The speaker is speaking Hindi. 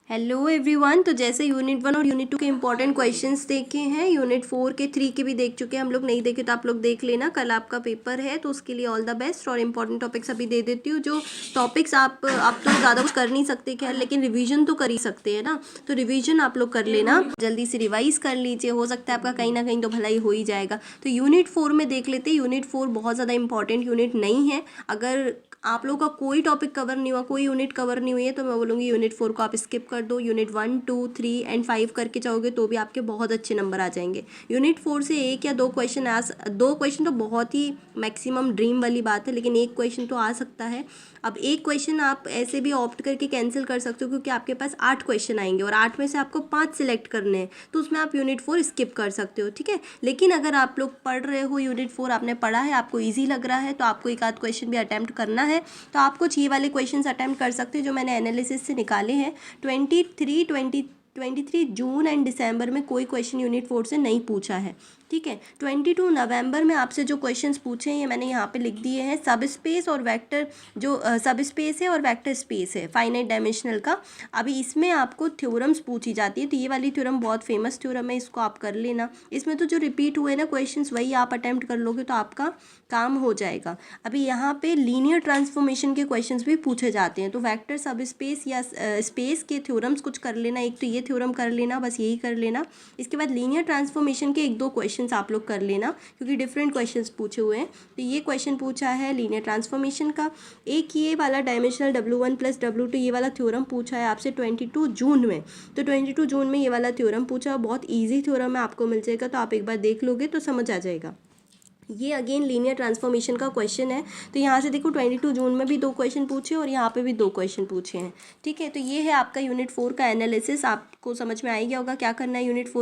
Hello everyone. तो जैसे यूनिट 1 और यूनिट 2 के इंपॉर्टेंट क्वेश्चंस देखे हैं, यूनिट 4 के 3 के भी देख चुके हैं हम लोग। नहीं देखे तो आप लोग देख लेना, कल आपका पेपर है तो उसके लिए ऑल द बेस्ट। और इंपॉर्टेंट टॉपिक्स अभी दे देती हूँ। जो टॉपिक्स आप तो ज़्यादा कुछ कर नहीं सकते खैर, लेकिन रिवीजन तो कर ही सकते हैं ना, तो रिवीजन आप लोग कर लेना, जल्दी से रिवाइज कर लीजिए, हो सकता है आपका कहीं ना कहीं तो भलाई हो ही जाएगा। तो यूनिट 4 में देख लेते हैं। यूनिट 4 बहुत ज़्यादा इंपॉर्टेंट यूनिट नहीं है। अगर आप लोगों का कोई टॉपिक कवर नहीं हुआ, कोई यूनिट कवर नहीं हुई है, तो मैं बोलूँगी यूनिट 4 को आप स्किप कर दो। यूनिट 1, 2, 3 एंड 5 करके जाओगे तो भी आपके बहुत अच्छे नंबर आ जाएंगे। यूनिट 4 से एक या दो क्वेश्चन तो बहुत ही मैक्सिमम ड्रीम वाली बात है, लेकिन एक क्वेश्चन तो आ सकता है। अब एक क्वेश्चन आप ऐसे भी ऑप्ट करके कैंसिल कर सकते हो, क्योंकि आपके पास 8 क्वेश्चन आएंगे और 8 में से आपको 5 सिलेक्ट करने हैं, तो उसमें आप यूनिट 4 स्किप कर सकते हो, ठीक है। लेकिन अगर आप लोग पढ़ रहे हो, यूनिट 4 आपने पढ़ा है, आपको ईजी लग रहा है, तो आपको एक आध क्वेश्चन भी अटैम्प्ट करना है, तो आप कुछ ये वाले क्वेश्चंस अटैम्प्ट कर सकते हो जो मैंने एनालिसिस से निकाले हैं। 23 जून एंड दिसंबर में कोई क्वेश्चन यूनिट 4 से नहीं पूछा है, ठीक है। 22 नवंबर में आपसे जो क्वेश्चंस पूछे हैं ये मैंने यहाँ पे लिख दिए हैं। सब स्पेस और वेक्टर, जो सब स्पेस है और वेक्टर स्पेस है फाइनाइट डायमेंशनल का, अभी इसमें आपको थ्योरम्स पूछी जाती है, तो ये वाली थ्योरम बहुत फेमस थ्योरम है, इसको आप कर लेना। इसमें तो जो रिपीट हुए ना क्वेश्चंस वही आप अटैम्प्ट कर लोगे तो आपका काम हो जाएगा। अभी यहाँ पे लीनियर ट्रांसफॉर्मेशन के क्वेश्चंस भी पूछे जाते हैं, तो वेक्टर, सब स्पेस या स्पेस के थ्योरम्स कुछ कर लेना। एक तो ये थ्योरम कर लेना, बस यही कर लेना। इसके बाद लीनियर ट्रांसफॉर्मेशन के एक दो क्वेश्चंस आप लोग कर लेना, क्योंकि डिफरेंट क्वेश्चंस पूछे हुए हैं। तो ये क्वेश्चन पूछा है लीनियर ट्रांसफॉर्मेशन का। एक ये वाला डायमेंशनल W1 + W2 ये वाला थ्योरम पूछा है आपसे 22 जून में। तो 22 जून में ये वाला थ्योरम पूछा है, बहुत ईजी थ्योरम है, आपको मिल जाएगा, तो आप एक बार देख लोगे तो समझ आ जाएगा। ये अगेन लीनियर ट्रांसफॉर्मेशन का क्वेश्चन है। तो यहाँ से देखो 22 जून में भी 2 क्वेश्चन पूछे और यहाँ पे भी 2 क्वेश्चन पूछे हैं, ठीक है। तो ये है आपका यूनिट 4 का एनालिसिस। आपको समझ में आ ही गया होगा क्या करना है यूनिट 4